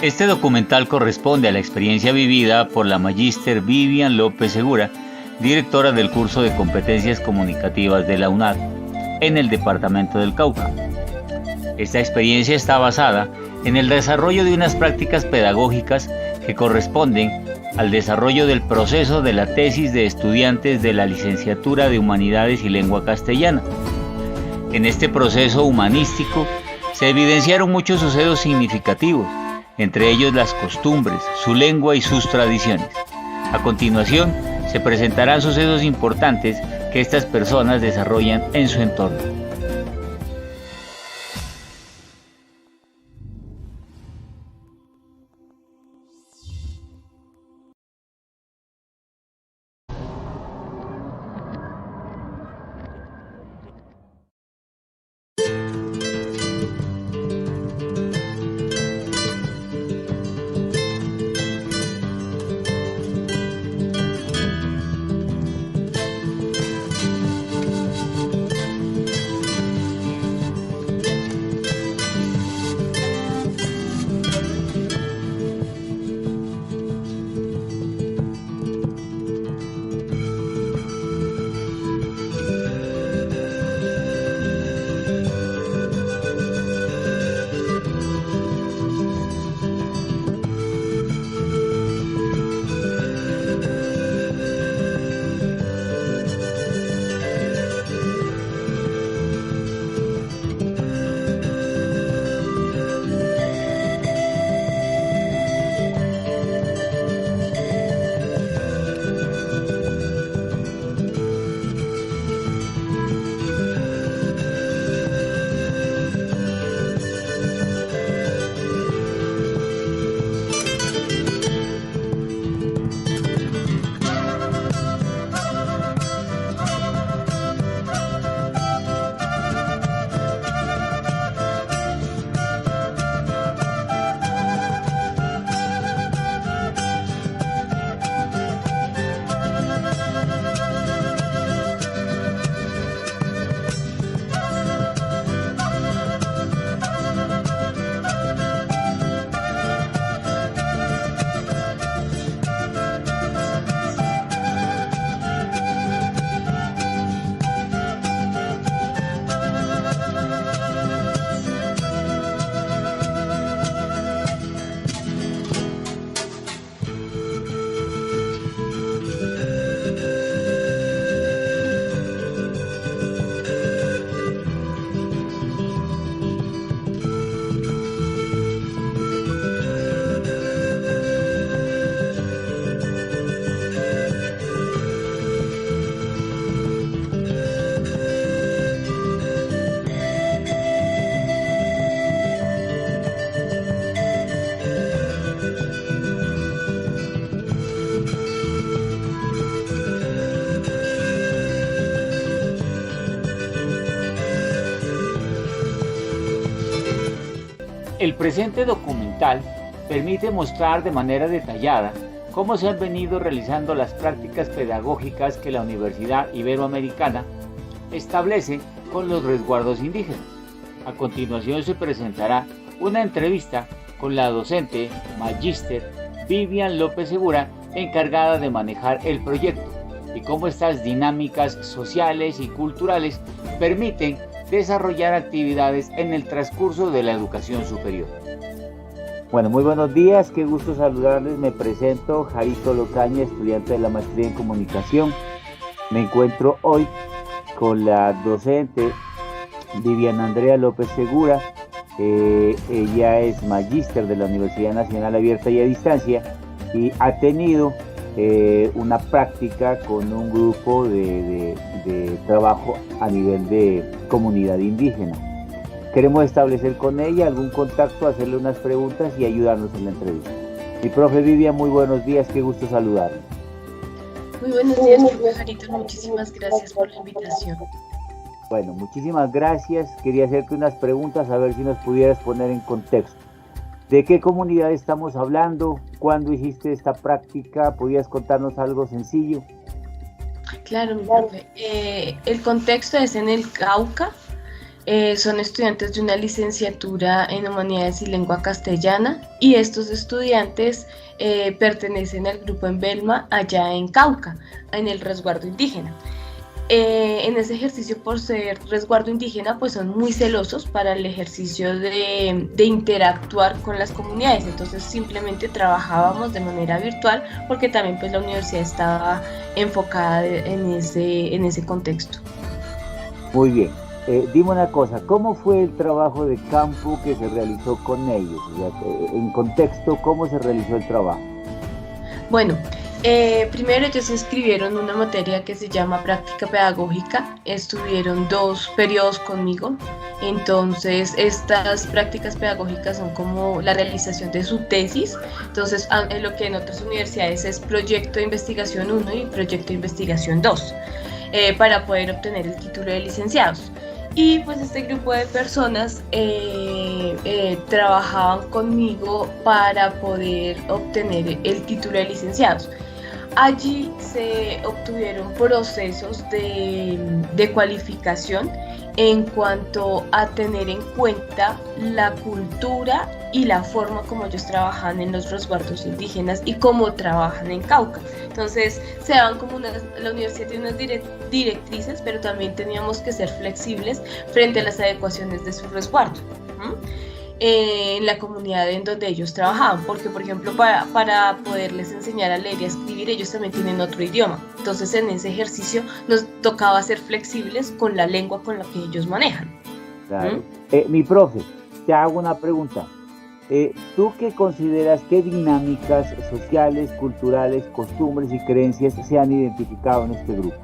Este documental corresponde a la experiencia vivida por la magíster Vivian López Segura, directora del curso de competencias comunicativas de la UNAD, en el departamento del Cauca. Esta experiencia está basada en el desarrollo de unas prácticas pedagógicas que corresponden al desarrollo del proceso de la tesis de estudiantes de la licenciatura de Humanidades y Lengua Castellana. En este proceso humanístico se evidenciaron muchos sucesos significativos, entre ellos las costumbres, su lengua y sus tradiciones. A continuación, se presentarán sucesos importantes que estas personas desarrollan en su entorno. El presente documental permite mostrar de manera detallada cómo se han venido realizando las prácticas pedagógicas que la Universidad Iberoamericana establece con los resguardos indígenas. A continuación se presentará una entrevista con la docente magíster Vivian López Segura, encargada de manejar el proyecto, y cómo estas dinámicas sociales y culturales permiten desarrollar actividades en el transcurso de la educación superior. Bueno, muy buenos días, qué gusto saludarles. Me presento, Jarito Locaña, estudiante de la maestría en comunicación. Me encuentro hoy con la docente Vivian Andrea López Segura. Ella es magíster de la Universidad Nacional Abierta y a Distancia y ha tenido una práctica con un grupo de trabajo a nivel de comunidad indígena. Queremos establecer con ella algún contacto, hacerle unas preguntas y ayudarnos en la entrevista. Mi profe Vivian, muy buenos días, qué gusto saludarla. Muy buenos días, profe Jarito, muchísimas gracias por la invitación. Bueno, muchísimas gracias. Quería hacerte unas preguntas, a ver si nos pudieras poner en contexto. ¿De qué comunidad estamos hablando? ¿Cuándo hiciste esta práctica? ¿Podrías contarnos algo sencillo? Claro, mi profe. El contexto es en el Cauca. Son estudiantes de una licenciatura en Humanidades y Lengua Castellana, y estos estudiantes pertenecen al grupo Embelma allá en Cauca, en el resguardo indígena. En ese ejercicio, por ser resguardo indígena, pues son muy celosos para el ejercicio de interactuar con las comunidades. Entonces simplemente trabajábamos de manera virtual porque también pues la universidad estaba enfocada en ese contexto. Muy bien. Dime una cosa, ¿cómo fue el trabajo de campo que se realizó con ellos? O sea, en contexto, ¿cómo se realizó el trabajo? Bueno, primero ellos inscribieron una materia que se llama práctica pedagógica, estuvieron 2 periodos conmigo, entonces estas prácticas pedagógicas son como la realización de su tesis, entonces lo que en otras universidades es proyecto de investigación 1 y proyecto de investigación 2, para poder obtener el título de licenciados. Y pues este grupo de personas trabajaban conmigo para poder obtener el título de licenciados. Allí se obtuvieron procesos de cualificación en cuanto a tener en cuenta la cultura y la forma como ellos trabajan en los resguardos indígenas y cómo trabajan en Cauca. Entonces se daban como la universidad tiene unas directrices, pero también teníamos que ser flexibles frente a las adecuaciones de su resguardo en la comunidad en donde ellos trabajaban, porque por ejemplo para poderles enseñar a leer y a escribir ellos también tienen otro idioma, entonces en ese ejercicio nos tocaba ser flexibles con la lengua con la que ellos manejan. Claro. Mi profe, te hago una pregunta. ¿Tú qué consideras, qué dinámicas sociales, culturales, costumbres y creencias se han identificado en este grupo?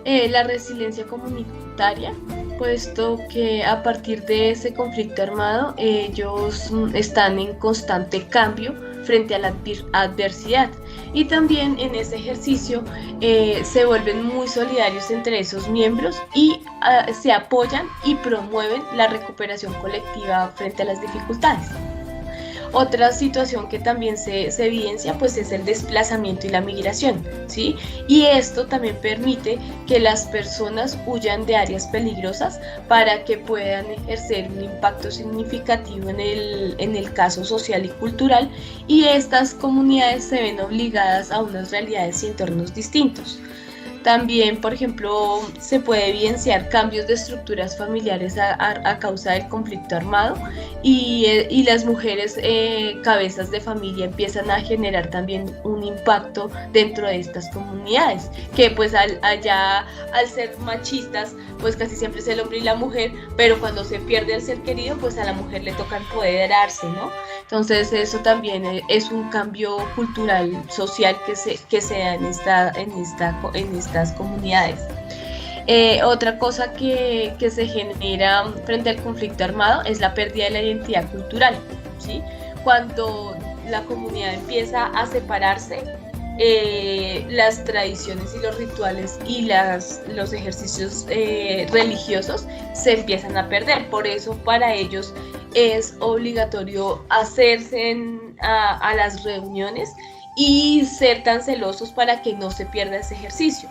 La resiliencia comunitaria, puesto que a partir de ese conflicto armado ellos están en constante cambio frente a la adversidad, y también en ese ejercicio se vuelven muy solidarios entre esos miembros y se apoyan y promueven la recuperación colectiva frente a las dificultades. Otra situación que también se evidencia pues es el desplazamiento y la migración, ¿sí? Y esto también permite que las personas huyan de áreas peligrosas para que puedan ejercer un impacto significativo en el caso social y cultural, y estas comunidades se ven obligadas a unas realidades y entornos distintos. También, por ejemplo, se puede evidenciar cambios de estructuras familiares a causa del conflicto armado, y las mujeres cabezas de familia empiezan a generar también un impacto dentro de estas comunidades, que pues allá al ser machistas pues casi siempre es el hombre y la mujer, pero cuando se pierde el ser querido pues a la mujer le toca empoderarse, ¿no? Entonces eso también es un cambio cultural, social que se da en estas comunidades. Otra cosa que se genera frente al conflicto armado es la pérdida de la identidad cultural, ¿sí? Cuando la comunidad empieza a separarse, las tradiciones y los rituales y los ejercicios religiosos se empiezan a perder. Por eso para ellos es obligatorio hacerse a las reuniones y ser tan celosos para que no se pierda ese ejercicio.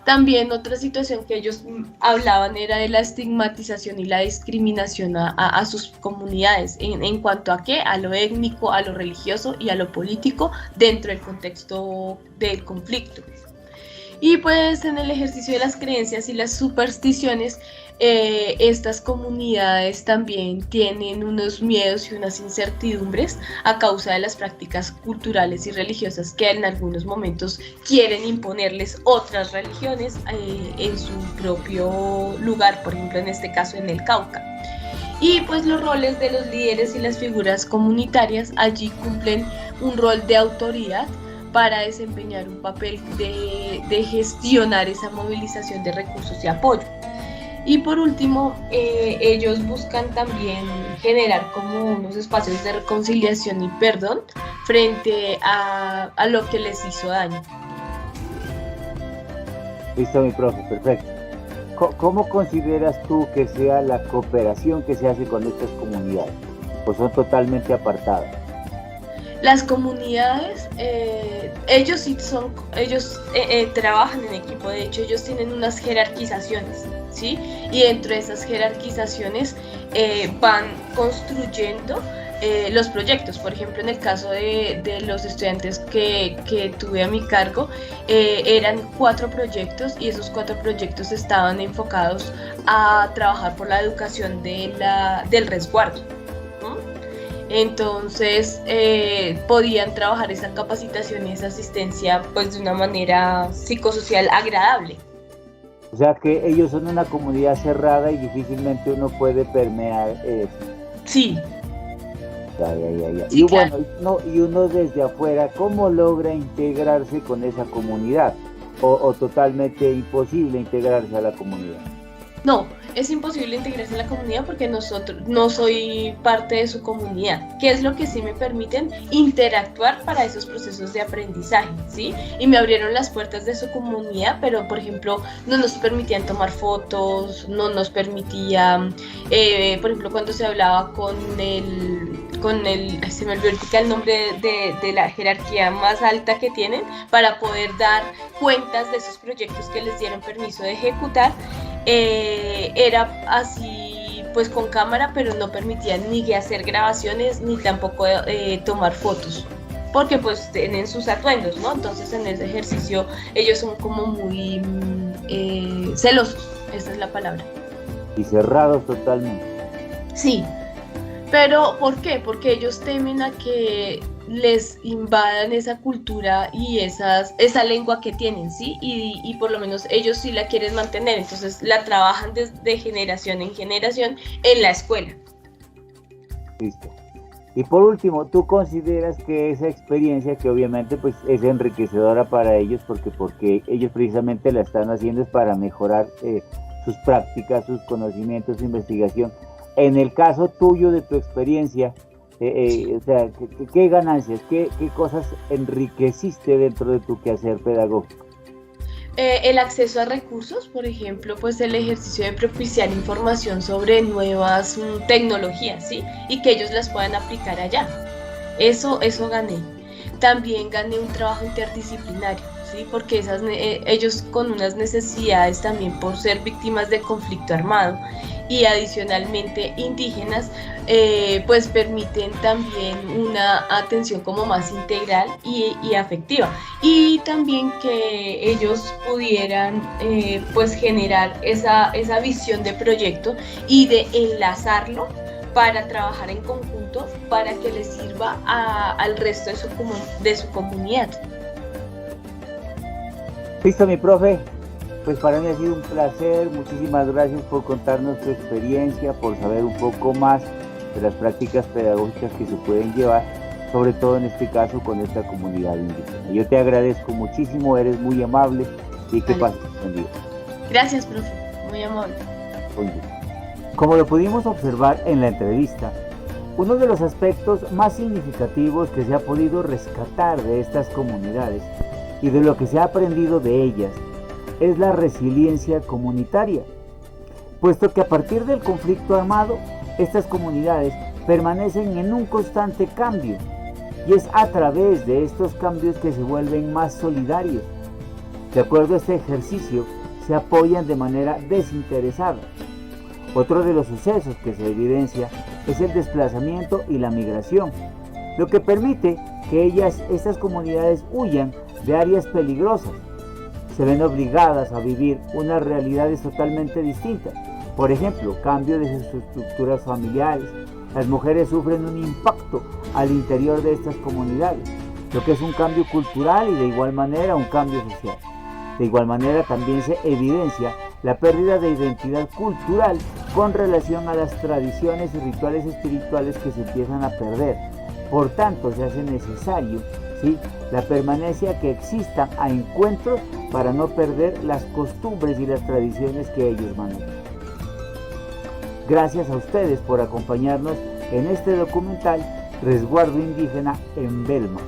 También otra situación que ellos hablaban era de la estigmatización y la discriminación a sus comunidades en cuanto a qué, a lo étnico, a lo religioso y a lo político dentro del contexto del conflicto. Y pues en el ejercicio de las creencias y las supersticiones, estas comunidades también tienen unos miedos y unas incertidumbres a causa de las prácticas culturales y religiosas que en algunos momentos quieren imponerles otras religiones en su propio lugar, por ejemplo en este caso en el Cauca. Y pues los roles de los líderes y las figuras comunitarias allí cumplen un rol de autoridad para desempeñar un papel de gestionar esa movilización de recursos y apoyo. Y por último, ellos buscan también generar como unos espacios de reconciliación y perdón frente a lo que les hizo daño. Listo, mi profe, perfecto. ¿Cómo consideras tú que sea la cooperación que se hace con estas comunidades? Pues son totalmente apartadas. Las comunidades, ellos trabajan en equipo, de hecho ellos tienen unas jerarquizaciones, ¿sí? Y dentro de esas jerarquizaciones van construyendo los proyectos. Por ejemplo, en el caso de los estudiantes que tuve a mi cargo, eran 4 proyectos y esos 4 proyectos estaban enfocados a trabajar por la educación del resguardo. Entonces podían trabajar esa capacitación y esa asistencia pues de una manera psicosocial agradable. O sea que ellos son una comunidad cerrada y difícilmente uno puede permear eso. Sí. Ya. Sí, Y claro. bueno, y uno desde afuera, ¿cómo logra integrarse con esa comunidad? O totalmente imposible integrarse a la comunidad. No, es imposible integrarse en la comunidad porque no soy parte de su comunidad, que es lo que sí me permiten interactuar para esos procesos de aprendizaje, ¿sí? Y me abrieron las puertas de su comunidad, pero por ejemplo no nos permitían tomar fotos, no nos permitían, por ejemplo cuando se hablaba ay, se me olvidó ahorita el nombre de la jerarquía más alta que tienen para poder dar cuentas de esos proyectos que les dieron permiso de ejecutar. Era así pues con cámara, pero no permitían ni hacer grabaciones ni tampoco tomar fotos, porque pues tienen sus atuendos, ¿no? Entonces en ese ejercicio ellos son como muy celosos, esa es la palabra. Y cerrados totalmente. Sí, pero ¿por qué? Porque ellos temen a que les invadan esa cultura y esa lengua que tienen, ¿sí? Y por lo menos ellos sí la quieren mantener, entonces la trabajan de generación en generación en la escuela. Listo. Y por último, ¿tú consideras que esa experiencia, que obviamente pues es enriquecedora para ellos, porque ellos precisamente la están haciendo es para mejorar sus prácticas, sus conocimientos, su investigación? En el caso tuyo, de tu experiencia, o sea, ¿qué ganancias, qué cosas enriqueciste dentro de tu quehacer pedagógico? El acceso a recursos, por ejemplo, pues el ejercicio de propiciar información sobre nuevas tecnologías, ¿sí? Y que ellos las puedan aplicar allá. Eso gané. También gané un trabajo interdisciplinario, ¿sí? Porque ellos con unas necesidades también por ser víctimas de conflicto armado y adicionalmente indígenas, pues permiten también una atención como más integral y afectiva, y también que ellos pudieran pues generar esa visión de proyecto y de enlazarlo para trabajar en conjunto para que les sirva al resto de su comunidad. Listo, mi profe. Pues para mí ha sido un placer, muchísimas gracias por contarnos tu experiencia, por saber un poco más de las prácticas pedagógicas que se pueden llevar, sobre todo en este caso con esta comunidad indígena. Yo te agradezco muchísimo, eres muy amable y que pases buen día. Gracias, profe, muy amable. Buen día. Como lo pudimos observar en la entrevista, uno de los aspectos más significativos que se ha podido rescatar de estas comunidades y de lo que se ha aprendido de ellas es la resiliencia comunitaria, puesto que a partir del conflicto armado, estas comunidades permanecen en un constante cambio, y es a través de estos cambios que se vuelven más solidarios. De acuerdo a este ejercicio, se apoyan de manera desinteresada. Otro de los sucesos que se evidencia es el desplazamiento y la migración, lo que permite que estas comunidades huyan de áreas peligrosas. Se ven obligadas a vivir unas realidades totalmente distintas. Por ejemplo, cambio de sus estructuras familiares. Las mujeres sufren un impacto al interior de estas comunidades, lo que es un cambio cultural y de igual manera un cambio social. De igual manera también se evidencia la pérdida de identidad cultural con relación a las tradiciones y rituales espirituales que se empiezan a perder. Por tanto, se hace necesario, ¿sí?, la permanencia que exista a encuentros para no perder las costumbres y las tradiciones que ellos manejan. Gracias a ustedes por acompañarnos en este documental Resguardo Indígena en Belma,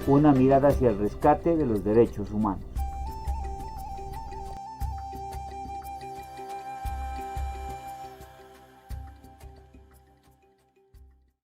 una mirada hacia el rescate de los derechos humanos.